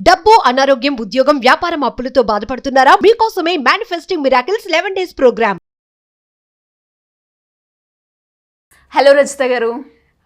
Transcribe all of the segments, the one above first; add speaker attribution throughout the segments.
Speaker 1: డబ్బు, అనారోగ్యం, ఉద్యోగం, వ్యాపారం, అప్పులతో బాధపడుతున్నారా? మీకోసమే manifesting miracles 11 days programme.
Speaker 2: Hello Rajitha గారు.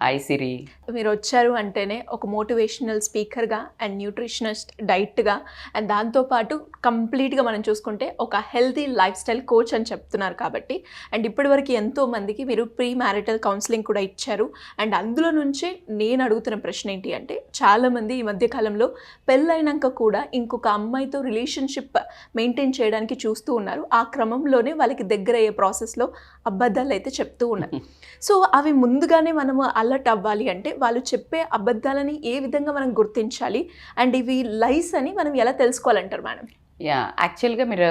Speaker 3: హాయ్ సిరి.
Speaker 2: మీరు వచ్చారు అంటేనే ఒక మోటివేషనల్ స్పీకర్గా అండ్ న్యూట్రిషనిస్ట్, డైట్గా అండ్ దాంతోపాటు కంప్లీట్గా మనం చూసుకుంటే ఒక హెల్తీ లైఫ్ స్టైల్ కోచ్ అని చెప్తున్నారు కాబట్టి అండ్ ఇప్పటివరకు ఎంతో మందికి మీరు ప్రీ మ్యారిటల్ కౌన్సిలింగ్ కూడా ఇచ్చారు. అండ్ అందులో నుంచే నేను అడుగుతున్న ప్రశ్న ఏంటి అంటే, చాలామంది ఈ మధ్యకాలంలో పెళ్ళైనాక కూడా ఇంకొక అమ్మాయితో రిలేషన్షిప్ మెయింటైన్ చేయడానికి చూస్తూ ఉన్నారు. ఆ క్రమంలోనే వాళ్ళకి దగ్గర అయ్యే ప్రాసెస్లో అబద్ధాలు అయితే చెప్తూ ఉన్నారు. సో అవి ముందుగానే మనము అలర్ట్ అవ్వాలి అంటే వాళ్ళు చెప్పే అబద్ధాలని ఏ విధంగా మనం గుర్తించాలి అండ్ ఇవి లైస్ అని మనం ఎలా తెలుసుకోవాలంటారు మేడం?
Speaker 3: యాక్చువల్గా మీరు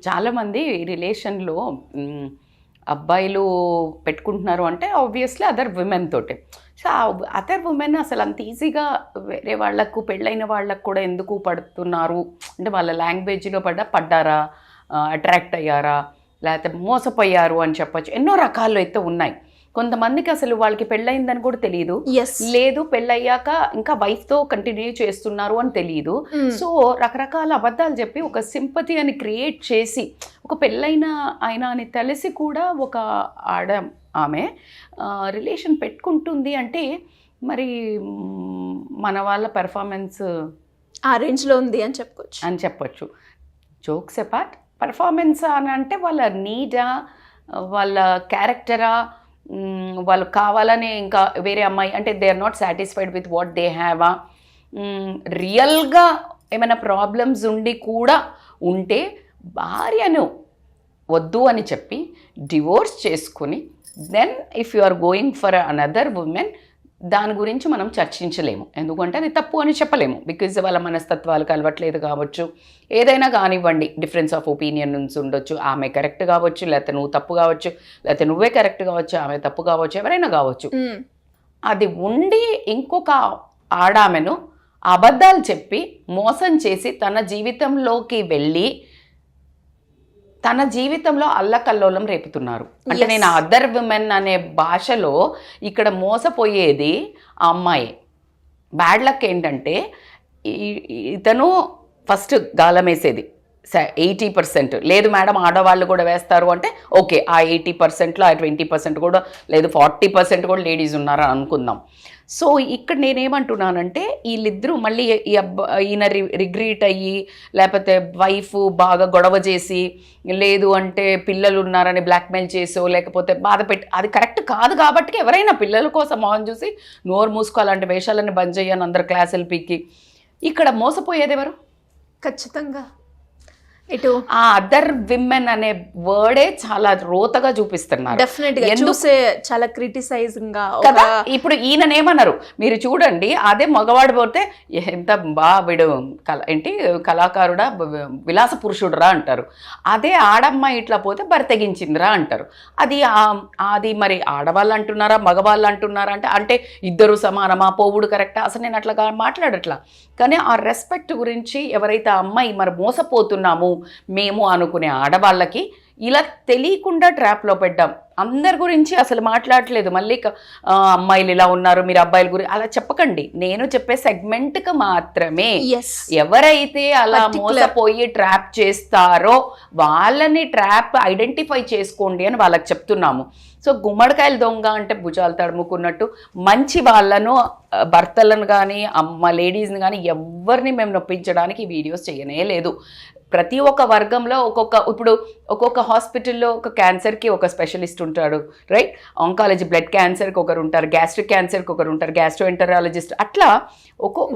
Speaker 3: చాలామంది రిలేషన్లో అబ్బాయిలు పెట్టుకుంటున్నారు అంటే ఆబ్వియస్లీ అదర్ విమెన్ తోటి. సో అదర్ ఉమెన్ అసలు అంత ఈజీగా వేరే వాళ్ళకు, పెళ్ళైన వాళ్ళకు కూడా ఎందుకు పడుతున్నారు అంటే వాళ్ళ లాంగ్వేజ్లో పడ్డారా, అట్రాక్ట్ అయ్యారా, లేకపోతే మోసపోయారు అని చెప్పచ్చు. ఎన్నో రకాలు అయితే ఉన్నాయి. కొంతమందికి అసలు వాళ్ళకి పెళ్ళయిందని కూడా తెలియదు, లేదు పెళ్ళయ్యాక ఇంకా వైఫ్తో కంటిన్యూ చేస్తున్నారు అని తెలియదు. సో రకరకాల అబద్ధాలు చెప్పి ఒక సింపతి అని క్రియేట్ చేసి, ఒక పెళ్ళైన ఆయన అని తెలిసి కూడా ఒక ఆమె రిలేషన్ పెట్టుకుంటుంది అంటే మరి మన వాళ్ళ పెర్ఫార్మెన్స్
Speaker 2: ఆ రేంజ్లో ఉంది అని చెప్పొచ్చు.
Speaker 3: జోక్స్ అపార్ట్, పెర్ఫార్మెన్స్ అని అంటే వాళ్ళ నీడా, వాళ్ళ క్యారెక్టరా, వాళ్ళు కావాలని ఇంకా వేరే అమ్మాయి అంటే they are not satisfied with what they హ్యావా, రియల్గా ఏమైనా ప్రాబ్లమ్స్ ఉండి కూడా ఉంటే భార్యను వద్దు అని చెప్పి డివోర్స్ చేసుకుని then if you are going for another women, దాని గురించి మనం చర్చించలేము. ఎందుకంటే అది తప్పు అని చెప్పలేము. బికాజ్ వాళ్ళ మనస్తత్వాలు కలవట్లేదు కావచ్చు, ఏదైనా కానివ్వండి, డిఫరెన్స్ ఆఫ్ ఒపీనియన్ నుంచి ఉండొచ్చు. ఆమె కరెక్ట్ కావచ్చు, లేకపోతే నువ్వు తప్పు కావచ్చు, లేకపోతే నువ్వే కరెక్ట్ కావచ్చు, ఆమె తప్పు కావచ్చు, ఎవరైనా కావచ్చు. అది ఉండి ఇంకొక ఆడామెను అబద్ధాలు చెప్పి మోసం చేసి తన జీవితంలోకి వెళ్ళి తన జీవితంలో అల్లకల్లోలం రేపుతున్నారు. అంటే నేను అదర్ విమెన్ అనే భాషలో ఇక్కడ మోసపోయేది ఆ అమ్మాయి. బ్యాడ్ లక్ ఏంటంటే ఇతను ఫస్ట్ గాలం వేసేది 80%. లేదు మేడం ఆడవాళ్ళు కూడా వేస్తారు అంటే ఓకే, ఆ 80%లో ఆ 20% కూడా, లేదు 40% కూడా లేడీస్ ఉన్నారని అనుకుందాం. సో ఇక్కడ నేనేమంటున్నానంటే వీళ్ళిద్దరూ మళ్ళీ ఈయన రిగ్రీట్ అయ్యి, లేకపోతే వైఫ్ బాగా గొడవ చేసి, లేదు అంటే పిల్లలు ఉన్నారని బ్లాక్మెయిల్ చేసో, లేకపోతే బాధ పెట్టి, అది కరెక్ట్ కాదు. కాబట్టి ఎవరైనా పిల్లల కోసం మొహం చూసి నోరు మూసుకో, అలాంటి వేషాలన్నీ బంద్ చేయని అందరు క్లాసులు పీకి. ఇక్కడ మోసపోయేది ఎవరు?
Speaker 2: ఖచ్చితంగా
Speaker 3: ఇటు ఆ అదర్ విమెన్ అనే వర్డే చాలా రోతగా చూపిస్తున్నారు.
Speaker 2: చాలా క్రిటిసైజింగ్ గా
Speaker 3: కదా. ఇప్పుడు ఈయననేమన్నారు మీరు చూడండి, అదే మగవాడు పోతే ఎంత వీడు ఏంటి కళాకారుడా, విలాస పురుషుడురా అంటారు. అదే ఆడమ్మాయి ఇట్లా పోతే బరితెగించిందిరా అంటారు. అది మరి ఆడవాళ్ళు అంటున్నారా, మగవాళ్ళు అంటున్నారా అంటే ఇద్దరు సమానమా, పోవుడు కరెక్టా? అసలు నేను అట్లా మాట్లాడట్లా. కానీ ఆ రెస్పెక్ట్ గురించి ఎవరైతే ఆ అమ్మాయి మరి మోసపోతున్నాము మేము అనుకునే ఆడవాళ్ళకి ఇలా తెలియకుండా ట్రాప్లో పెట్టాం. అందరి గురించి అసలు మాట్లాడలేదు. మళ్ళీ అమ్మాయిలు ఇలా ఉన్నారు, మీరు అబ్బాయిల గురించి అలా చెప్పకండి. నేను చెప్పే సెగ్మెంట్కి మాత్రమే. ఎవరైతే అలా మోసపోయి ట్రాప్ చేస్తారో వాళ్ళని ట్రాప్ ఐడెంటిఫై చేసుకోండి అని వాళ్ళకి చెప్తున్నాము. సో గుమ్మడికాయలు దొంగ అంటే భుజాలు తడుముకున్నట్టు మంచి వాళ్ళను, భర్తలను కానీ లేడీస్ని కానీ ఎవరిని మేము నొప్పించడానికి వీడియోస్ చేయనే లేదు. ప్రతి ఒక్క వర్గంలో ఒక్కొక్క హాస్పిటల్లో ఒక క్యాన్సర్కి ఒక స్పెషలిస్ట్ ఉంటాడు, రైట్? ఆంకాలజీ, బ్లడ్ క్యాన్సర్కి ఒకరు ఉంటారు, గ్యాస్ట్రిక్ క్యాన్సర్కి ఒకరు ఉంటారు, గ్యాస్ట్రోఎంటరాలజిస్ట్, అట్లా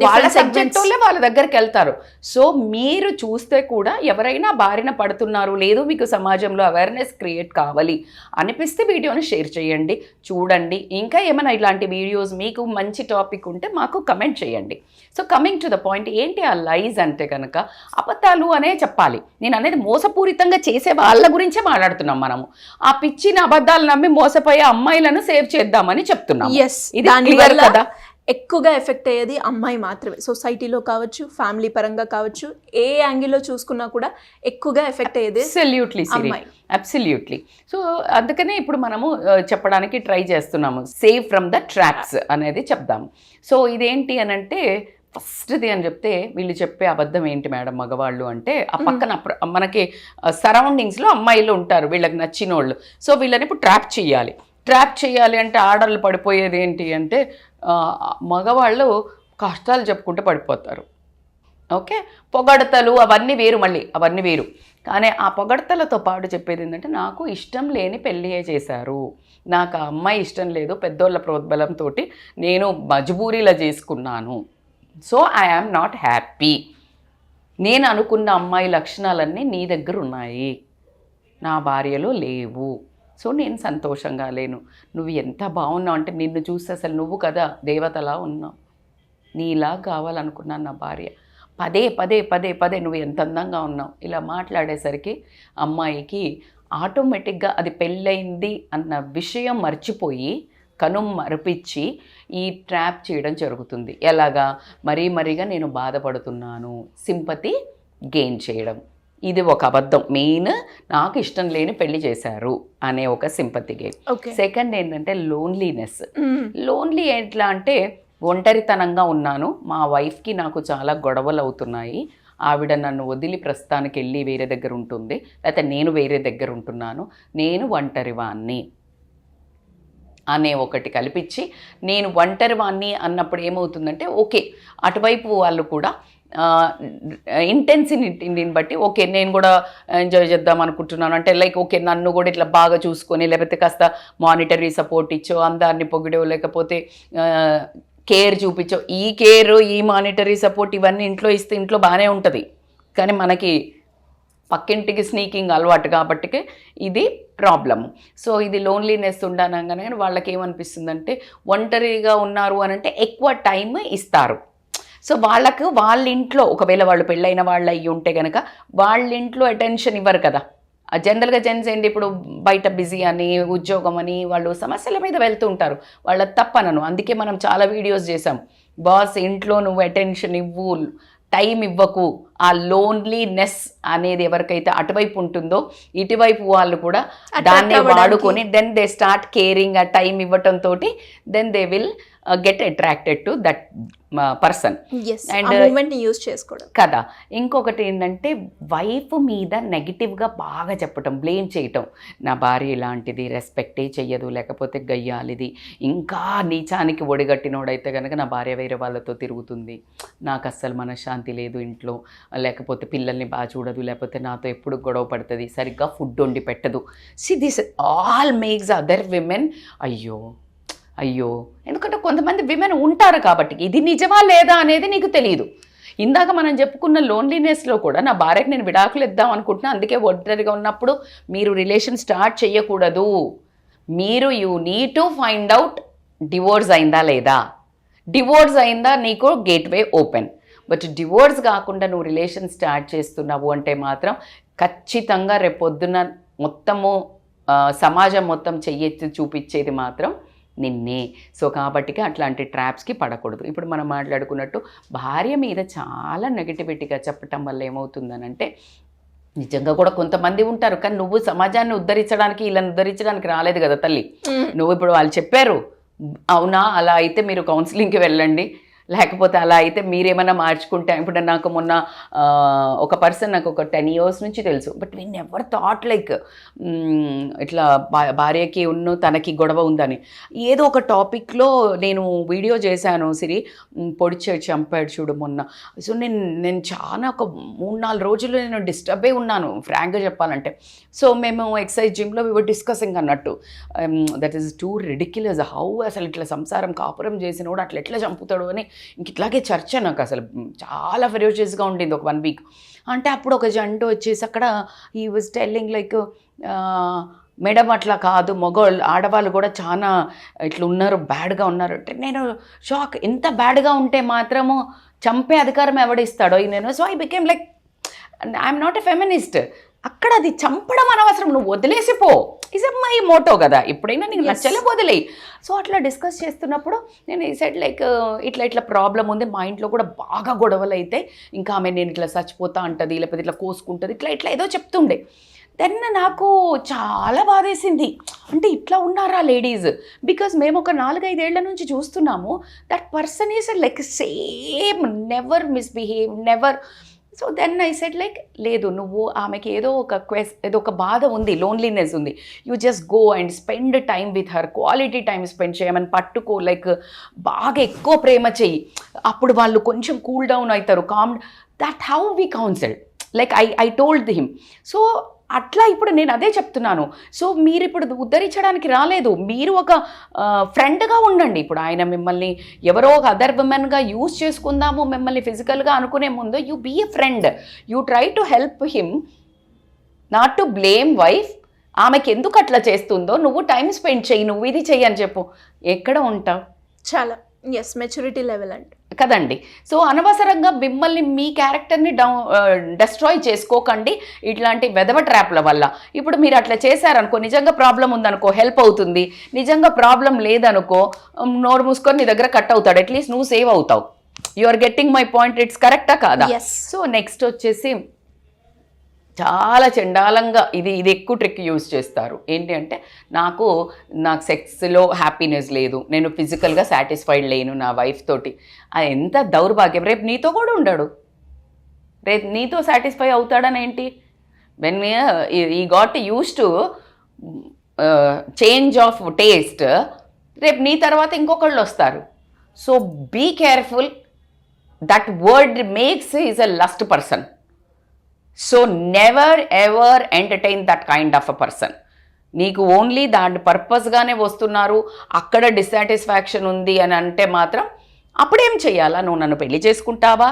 Speaker 3: వాళ్ళ సబ్జెక్ట్ వాళ్ళే వాళ్ళ దగ్గరికి వెళ్తారు. సో మీరు చూస్తే కూడా ఎవరైనా బారిన పడుతున్నారు, లేదు మీకు సమాజంలో అవేర్నెస్ క్రియేట్ కావాలి అనిపిస్తే వీడియోని షేర్ చేయండి, చూడండి. ఇంకా ఏమైనా ఇలాంటి వీడియోస్ మీకు మంచి టాపిక్ ఉంటే మాకు కమెంట్ చేయండి. So coming to the point, ఏంటి ఆ లైజ్ అంటే కనుక అబద్ధాలు అనే చెప్పాలి. నేను అనేది మోసపూరితంగా చేసే వాళ్ళ గురించే మాట్లాడుతున్నాం. మనము ఆ పిచ్చిన అబద్ధాలు నమ్మి మోసపోయే అమ్మాయిలను సేవ్ చేద్దామని చెప్తున్నాం.
Speaker 2: ఇది కదా. ఎక్కువగా ఎఫెక్ట్ అయ్యేది అమ్మాయి మాత్రమే. సొసైటీలో కావచ్చు, ఫ్యామిలీ పరంగా కావచ్చు, ఏ యాంగిల్లో చూసుకున్నా కూడా ఎక్కువగా ఎఫెక్ట్ అయ్యేది అమ్మాయి.
Speaker 3: అబ్సల్యూట్లీ. సో అందుకనే ఇప్పుడు మనము చెప్పడానికి ట్రై చేస్తున్నాము, సేవ్ ఫ్రమ్ ద ట్రాప్స్ అనేది చెప్దాము. సో ఇదేంటి అని అంటే, ఫస్ట్ది అని చెప్తే వీళ్ళు చెప్పే అబద్ధం ఏంటి మేడం మగవాళ్ళు అంటే, ఆ పక్కన మనకి సరౌండింగ్స్లో అమ్మాయిలు ఉంటారు వీళ్ళకి నచ్చిన వాళ్ళు. సో వీళ్ళని ఇప్పుడు ట్రాప్ చేయాలి అంటే ఆర్డర్లు పడిపోయేది ఏంటి అంటే, మగవాళ్ళు కష్టాలు చెప్పుకుంటూ పడిపోతారు. ఓకే, పొగడతలు అవన్నీ వేరు, మళ్ళీ అవన్నీ వేరు. కానీ ఆ పొగడతలతో పాటు చెప్పేది ఏంటంటే, నాకు ఇష్టం లేని పెళ్ళియే చేశారు, నాకు ఆ అమ్మాయి ఇష్టం లేదు, పెద్దోళ్ళ ప్రోద్బలంతో నేను మజబూరీలా చేసుకున్నాను, so I am not happy, నేను అనుకున్న అమ్మాయి లక్షణాలన్నీ నీ దగ్గర ఉన్నాయి, నా భార్యలో లేవు, సో నేను సంతోషంగా లేను. నువ్వు ఎంత బాగున్నావు అంటే, నిన్ను చూస్తే అసలు నువ్వు కదా దేవతలా ఉన్నావు, నీలా కావాలనుకున్నాను నా భార్య, పదే పదే పదే పదే నువ్వు ఎంత అందంగా ఉన్నావు. ఇలా మాట్లాడేసరికి అమ్మాయికి ఆటోమేటిక్గా అది పెళ్ళయింది అన్న విషయం మర్చిపోయి మరిపించి ఈ ట్రాప్ చేయడం జరుగుతుంది. ఎలాగా? మరీగా నేను బాధపడుతున్నాను, సింపతి గెయిన్ చేయడం. ఇది ఒక అబద్ధం. మెయిన్ నాకు ఇష్టం లేని పెళ్లి చేశారు అనే ఒక సింపతి గెయిన్. సెకండ్ ఏంటంటే లోన్లీనెస్. లోన్లీ ఎట్లా అంటే, ఒంటరితనంగా ఉన్నాను, మా వైఫ్కి నాకు చాలా గొడవలు అవుతున్నాయి, ఆవిడ నన్ను వదిలి ప్రస్తుతానికి వెళ్ళి వేరే దగ్గర ఉంటుంది, లేకపోతే నేను వేరే దగ్గర ఉంటున్నాను, నేను ఒంటరివాణ్ణి అనే ఒకటి కల్పించి, నేను ఒంటరివాణ్ణి అన్నప్పుడు ఏమవుతుందంటే, ఓకే అటువైపు వాళ్ళు కూడా ఇంటెన్సిటీని బట్టి ఓకే నేను కూడా ఎంజాయ్ చేద్దాం అనుకుంటున్నాను అంటే, లైక్ ఓకే నన్ను కూడా ఇట్లా బాగా చూసుకొని, లేకపోతే కాస్త మానిటరీ సపోర్ట్ ఇచ్చో, అందరిని పొగిడో, లేకపోతే కేర్ చూపించో. ఈ కేర్, ఈ మానిటరీ సపోర్ట్ ఇవన్నీ ఇంట్లో ఇస్తే ఇంట్లో బాగానే ఉంటుంది, కానీ మనకి పక్కింటికి స్నీకింగ్ అలవాటు కాబట్టి ఇది ప్రాబ్లము. సో ఇది లోన్లీనెస్ ఉండనగానే వాళ్ళకి ఏమనిపిస్తుందంటే, ఒంటరిగా ఉన్నారు అని అంటే ఎక్కువ టైం ఇస్తారు. సో వాళ్ళకు వాళ్ళ ఇంట్లో, ఒకవేళ వాళ్ళు పెళ్ళైన వాళ్ళు అయ్యి ఉంటే కనుక వాళ్ళ ఇంట్లో అటెన్షన్ ఇవ్వరు కదా. జనరల్గా జెంట్స్ ఏంటి, ఇప్పుడు బయట బిజీ అని, ఉద్యోగం అని వాళ్ళు సమస్యల మీద వెళ్తూ ఉంటారు, వాళ్ళ తప్పనను. అందుకే మనం చాలా వీడియోస్ చేసాం, బాస్ ఇంట్లో నువ్వు అటెన్షన్ ఇవ్వు, టైం ఇవ్వకు. ఆ లోన్లీనెస్ అనేది ఎవరికైతే అటువైపు ఉంటుందో, ఇటువైపు వాళ్ళు కూడా దాన్ని వాడుకొని దెన్ దే స్టార్ట్ కేరింగ్, ఆ టైం ఇవ్వటంతో then they will get attracted to that person
Speaker 2: and use చేసుకోవడం
Speaker 3: కదా. ఇంకొకటి ఏంటంటే, వైఫ్ మీద నెగిటివ్గా బాగా చెప్పటం, బ్లేమ్ చేయటం. నా భార్య ఇలాంటిది, రెస్పెక్టే చెయ్యదు, లేకపోతే గయ్యాలిది, ఇంకా నీచానికి ఒడిగట్టినోడైతే కనుక నా భార్య వేరే వాళ్ళతో తిరుగుతుంది, నాకు అస్సలు మనశ్శాంతి లేదు ఇంట్లో, లేకపోతే పిల్లల్ని బాగా చూడదు, లేకపోతే నాతో ఎప్పుడు గొడవ పడుతుంది, సరిగ్గా ఫుడ్ వండి పెట్టదు. See this all makes other women అయ్యో. ఎందుకంటే కొంతమంది విమెన్ ఉంటారు కాబట్టి ఇది నిజమా లేదా అనేది నీకు తెలియదు. ఇందాక మనం చెప్పుకున్న లోన్లీనెస్లో కూడా, నా భార్యకి నేను విడాకులు ఇద్దాం అనుకుంటున్నా, అందుకే ఒంటరిగా ఉన్నప్పుడు మీరు రిలేషన్ స్టార్ట్ చేయకూడదు. మీరు you need to find out divorce అయిందా లేదా. డివోర్స్ అయిందా నీకు గేట్వే ఓపెన్. బట్ డివోర్స్ కాకుండా నువ్వు రిలేషన్ స్టార్ట్ చేస్తున్నావు అంటే మాత్రం ఖచ్చితంగా రేపొద్దున మొత్తము సమాజం మొత్తం చెయ్యెత్తి చూపించేది మాత్రం నిన్నే. సో కాబట్టి అట్లాంటి ట్రాప్స్కి పడకూడదు. ఇప్పుడు మనం మాట్లాడుకున్నట్టు భార్య మీద చాలా నెగటివిటీగా చెప్పటం వల్ల ఏమవుతుందనంటే, నిజంగా కూడా కొంతమంది ఉంటారు, కానీ నువ్వు సమాజాన్ని ఉద్ధరించడానికి, ఇలా ఉద్ధరించడానికి రాలేదు కదా తల్లి. నువ్వు ఇప్పుడు వాళ్ళు చెప్పారు, అవునా అలా అయితే మీరు కౌన్సిలింగ్కి వెళ్ళండి, లేకపోతే అలా అయితే మీరేమైనా మార్చుకుంటే. ఇప్పుడు నాకు మొన్న ఒక పర్సన్ నాకు ఒక 10 years నుంచి తెలుసు, but we never thought like ఇట్లా భార్యకి తనకి గొడవ ఉందని. ఏదో ఒక టాపిక్లో నేను వీడియో చేశాను, సిరి పొడిచాడు చంపాడు చూడు మొన్న. సో నేను చాలా ఒక 3-4 రోజులు నేను డిస్టర్బ్ అయి ఉన్నాను ఫ్రాంక్గా చెప్పాలంటే. సో మేము ఎక్సైజ్ జిమ్లో వి వర్ డిస్కసింగ్ అన్నట్టు, that is two ridiculous, how అసలు ఇట్లా సంసారం కాపురం చేసినోడు అట్లా ఎట్లా చంపుతాడు అని ఇంక ఇట్లాగే చర్చ. నాకు అసలు చాలా ఫెరోషియస్గా ఉండింది ఒక 1 week. అంటే అప్పుడు ఒక జంట వచ్చేసి అక్కడ ఈ వాజ్ టెల్లింగ్ లైక్, మేడం అట్లా కాదు, ఆడవాళ్ళు కూడా చాలా ఇట్లా ఉన్నారు, బ్యాడ్గా ఉన్నారు అంటే నేను షాక్. ఎంత బ్యాడ్గా ఉంటే మాత్రము చంపే అధికారం ఎవడిస్తాడో నేను. So I became like, I'm not a feminist, అక్కడ అది చంపడం అనవసరం, నువ్వు వదిలేసిపో. ఇస్ మై మోటో కదా, ఎప్పుడైనా నీకు నచ్చలే వదిలేయి. సో అట్లా డిస్కస్ చేస్తున్నప్పుడు నేను ఈ సైడ్ లైక్ ఇట్లా ప్రాబ్లం ఉంది, మా ఇంట్లో కూడా బాగా గొడవలు అయితే, ఇంకా ఆమె నేను ఇట్లా చచ్చిపోతా అంటది, లేకపోతే ఇట్లా కోసుకుంటుంది, ఇట్లా ఏదో చెప్తుండే. దెన్ నాకు చాలా బాధేసింది, అంటే ఇట్లా ఉన్నారా లేడీస్? బికాజ్ మేము ఒక 4-5 ఏళ్ల నుంచి చూస్తున్నాము that person is like same, never misbehave, never. So then I said like లేదు, నువ్వు ఆమెకి ఏదో ఒక బాధ ఉంది, లోన్లీనెస్ ఉంది, you just go and spend time with her, quality time spend చేయమని పట్టుకో, లైక్ బాగా ఎక్కువ ప్రేమ చెయ్యి, అప్పుడు వాళ్ళు కొంచెం కూల్ డౌన్ అవుతారు, calm. That how we counsel, like I told him. So అట్లా ఇప్పుడు నేను అదే చెప్తున్నాను. సో మీరు ఇప్పుడు ఉద్ధరించడానికి రాలేదు, మీరు ఒక ఫ్రెండ్గా ఉండండి. ఇప్పుడు ఆయన మిమ్మల్ని ఎవరో ఒక అదర్ విమెన్గా యూజ్ చేసుకుందాము మిమ్మల్ని ఫిజికల్గా అనుకునే ముందు, you be a friend, you try to help him, not to blame wife. ఆమెకి ఎందుకు అట్లా చేస్తుందో నువ్వు టైం స్పెండ్ చెయ్యి, నువ్వు ఇది చెయ్యి అని చెప్పు. ఎక్కడ ఉంటావు?
Speaker 2: చాలా మెచ్యూరిటీ లెవెల్ అంటే
Speaker 3: కదండి. సో అనవసరంగా మిమ్మల్ని, మీ క్యారెక్టర్ని డెస్ట్రాయ్ చేసుకోకండి ఇట్లాంటి వెధవ ట్రాప్ల వల్ల. ఇప్పుడు మీరు అట్లా చేశారనుకో, నిజంగా ప్రాబ్లం ఉందనుకో హెల్ప్ అవుతుంది, నిజంగా ప్రాబ్లం లేదనుకో నోరు మూసుకొని నీ దగ్గర కట్ అవుతాడు, అట్లీస్ట్ నువ్వు సేవ్ అవుతావు. You are getting my point, it's కరెక్టా కాదా? సో నెక్స్ట్ వచ్చేసి చాలా చండాలంగా ఇది ఎక్కువ ట్రిక్ యూజ్ చేస్తారు. ఏంటి అంటే నాకు సెక్స్లో హ్యాపీనెస్ లేదు, నేను ఫిజికల్గా సాటిస్ఫైడ్ లేను నా వైఫ్ తోటి. అది ఎంత దౌర్భాగ్యం. రేపు నీతో కూడా ఉండడు, రేపు నీతో సాటిస్ఫై అవుతాడని ఏంటి? When he got use to change of taste, రేపు నీ తర్వాత ఇంకొకళ్ళు వస్తారు. So be careful, that word makes is a lust person. So never ever entertain that kind of a person. నీకు ఓన్లీ దాని పర్పస్గానే వస్తున్నారు, అక్కడ డిస్సాటిస్ఫాక్షన్ ఉంది అని అంటే మాత్రం అప్పుడేం చెయ్యాలా? నువ్వు నన్ను పెళ్లి చేసుకుంటావా?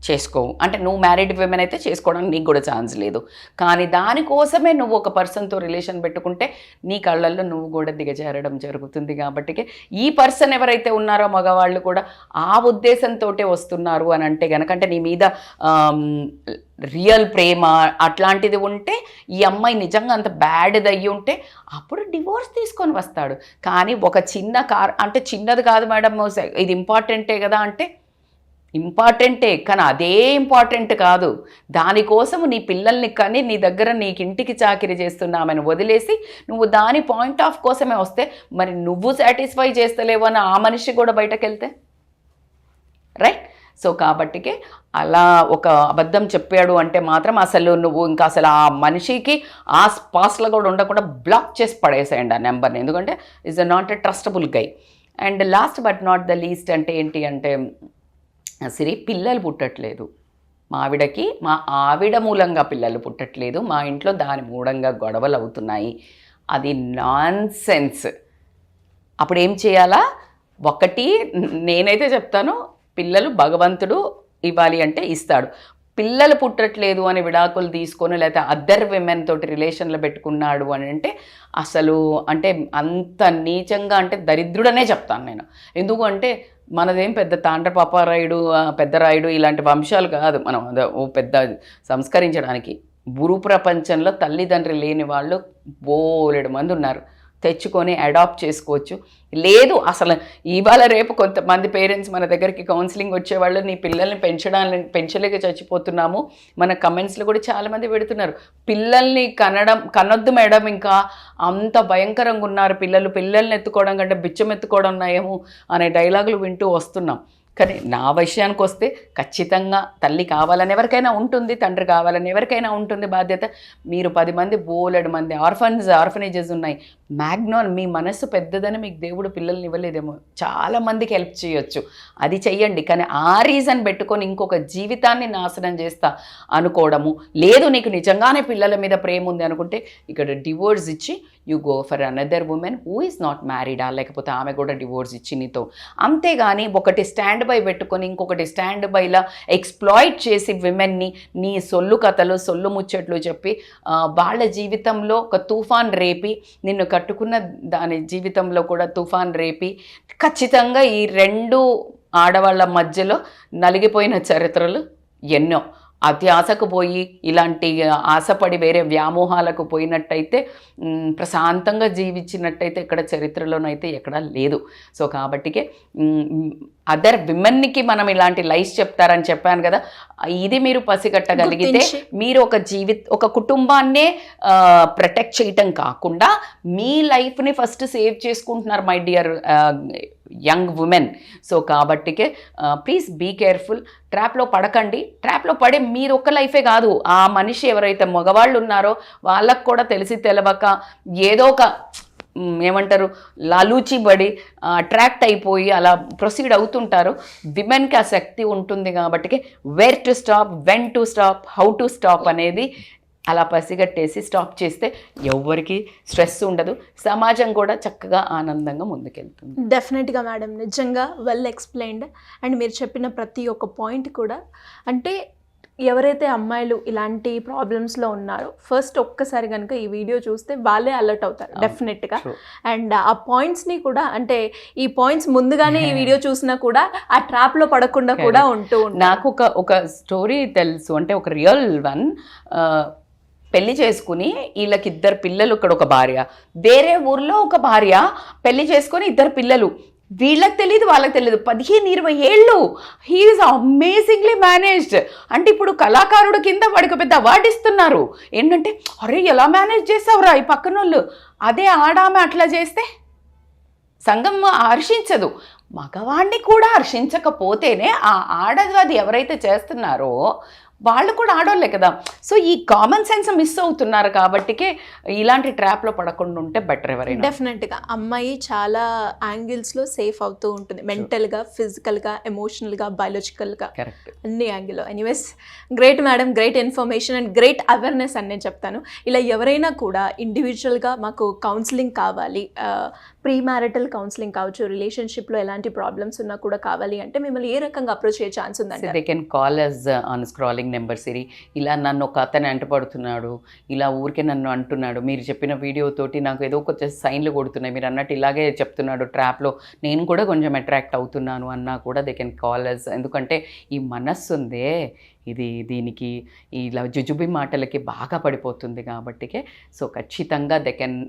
Speaker 3: చేసుకోవు. అంటే నువ్వు మ్యారీడ్ విమెన్ అయితే చేసుకోవడానికి నీకు కూడా ఛాన్స్ లేదు. కానీ దానికోసమే నువ్వు ఒక పర్సన్తో రిలేషన్ పెట్టుకుంటే నీ కళ్ళల్లో నువ్వు కూడా దిగజారడం జరుగుతుంది. కాబట్టి ఈ పర్సన్ ఎవరైతే ఉన్నారో మగవాళ్ళు కూడా ఆ ఉద్దేశంతో వస్తున్నారు అని అంటే కనుక, అంటే నీ మీద రియల్ ప్రేమ అట్లాంటిది ఉంటే, ఈ అమ్మాయి నిజంగా అంత బ్యాడ్ది అయ్యి ఉంటే అప్పుడు డివోర్స్ తీసుకొని వస్తాడు. కానీ ఒక చిన్న అంటే చిన్నది కాదు మేడం, ఇది ఇంపార్టెంటే కదా అంటే ఇంపార్టెంటే, కానీ అదే ఇంపార్టెంట్ కాదు. దానికోసము నీ పిల్లల్ని కానీ నీ దగ్గర నీకు ఇంటికి చాకిరీ చేస్తున్నామని వదిలేసి నువ్వు దాని పాయింట్ ఆఫ్ కోసమే వస్తే, మరి నువ్వు సాటిస్ఫై చేస్తలేవు అని ఆ మనిషి కూడా బయటకు వెళ్తే రైట్. సో కాబట్టికి అలా ఒక అబద్ధం చెప్పాడు అంటే మాత్రం అసలు నువ్వు ఇంకా అసలు ఆ మనిషికి ఆ పాస్లో కూడా ఉండకుండా బ్లాక్ చేసి పడేసేయండి ఆ నెంబర్ని, ఎందుకంటే is not a trustable guy. And last but not the least అంటే ఏంటి అంటే, సిరి పిల్లలు పుట్టట్లేదు మా ఆవిడకి, మా ఆవిడ మూలంగా పిల్లలు పుట్టట్లేదు, మా ఇంట్లో దాని మూలంగా గొడవలు అవుతున్నాయి. అది నాన్ సెన్స్. అప్పుడు ఏం చేయాలా? ఒకటి నేనైతే చెప్తాను, పిల్లలు భగవంతుడు ఇవ్వాలి అంటే ఇస్తాడు. పిల్లలు పుట్టట్లేదు అని విడాకులు తీసుకొని లేకపోతే అదర్ విమెన్ తోటి రిలేషన్లో పెట్టుకున్నాడు అని అంటే అసలు అంటే అంత నీచంగా, అంటే దరిద్రుడనే చెప్తాను నేను. ఎందుకు అంటే మనదేం పెద్ద తాండ్రపాపారాయుడు పెద్దరాయుడు ఇలాంటి వంశాలు కాదు, మనం పెద్ద సంస్కరించడానికి. భూ ప్రపంచంలో తల్లిదండ్రులు లేని వాళ్ళు బోలెడు మంది ఉన్నారు, తెచ్చుకొని అడాప్ట్ చేసుకోవచ్చు. లేదు అసలు ఇవాళ రేపు కొంతమంది పేరెంట్స్ మన దగ్గరికి కౌన్సిలింగ్ వచ్చేవాళ్ళు, నీ పిల్లల్ని పెంచలేక చచ్చిపోతున్నాము, మన కమెంట్స్లో కూడా చాలామంది పెడుతున్నారు, పిల్లల్ని కనొద్దు మేడం, ఇంకా అంత భయంకరంగా ఉన్నారు పిల్లల్ని ఎత్తుకోవడం కంటే బిచ్చం ఎత్తుకోవడం నయము అనే డైలాగులు వింటూ వస్తున్నాం. కానీ నా విషయానికి వస్తే ఖచ్చితంగా తల్లి కావాలని ఎవరికైనా ఉంటుంది, తండ్రి కావాలని ఎవరికైనా ఉంటుంది బాధ్యత. మీరు 10 మంది బోలెడు మంది ఆర్ఫనేజెస్ ఉన్నాయి. మ్యాగ్నోన్ మీ మనస్సు పెద్దదని మీకు దేవుడు పిల్లల్ని ఇవ్వలేదేమో, చాలామందికి హెల్ప్ చేయొచ్చు, అది చెయ్యండి. కానీ ఆ రీజన్ పెట్టుకొని ఇంకొక జీవితాన్ని నాశనం చేస్తా అనుకోవడము లేదు. నీకు నిజంగానే పిల్లల మీద ప్రేమ ఉంది అనుకుంటే ఇక్కడ డివోర్స్ ఇచ్చి you go for another woman who is not మ్యారీడా, లేకపోతే ఆమె కూడా డివోర్స్ ఇచ్చి నీతో. అంతేగాని ఒకటి స్టాండ్ బై పెట్టుకొని ఇంకొకటి స్టాండ్ బైలా ఎక్స్ప్లాయిట్ చేసి విమెన్ని నీ సొల్లు కథలు సొల్లు ముచ్చట్లు చెప్పి వాళ్ళ జీవితంలో ఒక తుఫాన్ రేపి, నిన్ను కట్టుకున్న దాని జీవితంలో కూడా తుఫాన్ రేపి, ఖచ్చితంగా ఈ 2 ఆడవాళ్ళ మధ్యలో నలిగిపోయిన చరిత్రలు ఎన్నో. అత్యాశకు పోయి ఇలాంటి ఆశపడి వేరే వ్యామోహాలకు పోయినట్టయితే ప్రశాంతంగా జీవించినట్టయితే ఇక్కడ చరిత్రలోనైతే ఎక్కడా లేదు. సో కాబట్టికే అదర్ విమెన్కి మనం ఇలాంటి లైఫ్ చెప్తారని చెప్పాను కదా, ఇది మీరు పసిగట్టగలిగితే మీరు ఒక కుటుంబాన్నే ప్రొటెక్ట్ చేయటం కాకుండా మీ లైఫ్ని ఫస్ట్ సేవ్ చేసుకుంటున్నారు my dear young women. So కాబట్టికే ప్లీజ్ బీ కేర్ఫుల్, ట్రాప్లో పడకండి. ట్రాప్లో పడే మీరు ఒక్క లైఫే కాదు, ఆ మనిషి ఎవరైతే మగవాళ్ళు ఉన్నారో వాళ్ళకు కూడా తెలిసి తెలవక ఏదో ఒక ఏమంటారు లాలూచి పడి అట్రాక్ట్ అయిపోయి అలా ప్రొసీడ్ అవుతుంటారు. విమెన్కి ఆ శక్తి ఉంటుంది కాబట్టి where to stop, when to stop, how to stop అనేది అలా పసిగట్టేసి స్టాప్ చేస్తే ఎవ్వరికి స్ట్రెస్ ఉండదు, సమాజం కూడా చక్కగా ఆనందంగా ముందుకెళ్తుంది.
Speaker 2: డెఫినెట్గా మేడం, నిజంగా వెల్ ఎక్స్ప్లెయిన్డ్. అండ్ మీరు చెప్పిన ప్రతి ఒక్క పాయింట్ కూడా, అంటే ఎవరైతే అమ్మాయిలు ఇలాంటి ప్రాబ్లమ్స్లో ఉన్నారో ఫస్ట్ ఒక్కసారి కనుక ఈ వీడియో చూస్తే వాళ్ళే అలర్ట్ అవుతారు డెఫినెట్గా. అండ్ ఆ పాయింట్స్ని కూడా, అంటే ఈ పాయింట్స్ ముందుగానే ఈ వీడియో చూసినా కూడా ఆ ట్రాప్లో పడకుండా కూడా ఉంటూ ఉంటారు.
Speaker 3: నాకు ఒక స్టోరీ తెలుసు, అంటే ఒక రియల్ వన్. పెళ్లి చేసుకుని వీళ్ళకి 2 పిల్లలు, ఇక్కడ ఒక భార్య, వేరే ఊర్లో ఒక భార్య పెళ్లి చేసుకొని 2 పిల్లలు. వీళ్ళకి తెలియదు, వాళ్ళకి తెలియదు, 15-20 ఏళ్ళు. He's amazingly managed. అంటే ఇప్పుడు కళాకారుడు కింద వాడికి పెద్ద అవార్డు ఇస్తున్నారు. ఏంటంటే అరే ఎలా మేనేజ్ చేసావురా ఈ పక్కన వాళ్ళు. అదే ఆడామె అట్లా చేస్తే సంఘం హర్షించదు. మగవాడిని కూడా హర్షించకపోతేనే ఆ ఆడది ఎవరైతే చేస్తున్నారో వాళ్ళు కూడా ఆడోళ్ళే కదా. సో ఈ కామన్ సెన్స్ మిస్ అవుతున్నారు కాబట్టికే ఇలాంటి ట్రాప్లో పడకుండా ఉంటే బెటర్ ఎవరైనా.
Speaker 2: డెఫినెట్గా అమ్మాయి చాలా యాంగిల్స్లో సేఫ్ అవుతూ ఉంటుంది, మెంటల్గా, ఫిజికల్గా, ఎమోషనల్గా, బయాలజికల్గా,
Speaker 3: కరెక్ట్,
Speaker 2: అన్ని యాంగిల్లో. Anyways great madam, great information and great awareness అని నేను చెప్తాను. ఇలా ఎవరైనా కూడా ఇండివిజువల్గా మాకు కౌన్సిలింగ్ కావాలి, ప్రీ మ్యారిటల్ కౌన్సిలింగ్ కావచ్చు, రిలేషన్షిప్లో ఎలాంటి ప్రాబ్లమ్స్ ఉన్నా కూడా కావాలి అంటే మిమ్మల్ని ఏ రకంగా అప్రోచ్ అయ్యే ఛాన్స్ ఉందంటే?
Speaker 3: They can call us on scrolling number సిరి. ఇలా నన్ను ఒక అతను అంటపడుతున్నాడు, ఇలా ఊరికే నన్ను అంటున్నాడు, మీరు చెప్పిన వీడియోతోటి నాకు ఏదో కొంచెం సైన్లు కొడుతున్నాయి, మీరు అన్నట్టు ఇలాగే చెప్తున్నాడు ట్రాప్లో నేను కూడా కొంచెం అట్రాక్ట్ అవుతున్నాను అన్నా కూడా దే కెన్ కాల్ అస్. ఎందుకంటే ఈ మనస్సు ఉందే దీనికి ఇలా జుజుబి మాటలకి బాగా పడిపోతుంది కాబట్టికే. సో ఖచ్చితంగా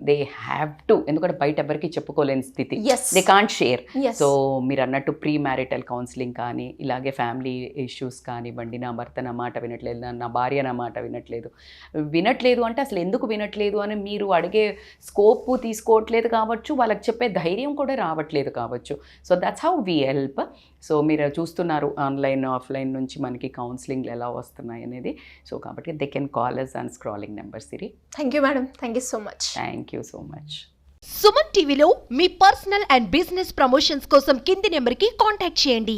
Speaker 3: దే హ్యావ్ టు, ఎందుకంటే బయట ఎవరికి చెప్పుకోలేని స్థితి, దే కాంట్ షేర్. సో మీరు అన్నట్టు ప్రీ మ్యారిటల్ కౌన్సిలింగ్ కానీ, ఇలాగే ఫ్యామిలీ ఇష్యూస్ కానివ్వండి, నా భర్త నా మాట వినట్లేదు, నా భార్య నా మాట వినట్లేదు అంటే అసలు ఎందుకు వినట్లేదు అని మీరు అడిగే స్కోప్ తీసుకోవట్లేదు కావచ్చు, వాళ్ళకి చెప్పే ధైర్యం కూడా రావట్లేదు కావచ్చు. So that's how we help. So మీరు చూస్తున్నారు ఆన్లైన్ ఆఫ్లైన్ నుంచి మనకి కౌన్సిలింగ్ ఎలా వస్తున్నాయి అనేది. సో కాబట్టి they can call us on scrolling number Siri.
Speaker 2: Thank you madam, thank you so much.
Speaker 3: Thank you so much.
Speaker 1: Suman టీవీలో మీ పర్సనల్ అండ్ బిజినెస్ ప్రమోషన్స్ కోసం కింది నెంబర్కి కాంటాక్ట్ చేయండి.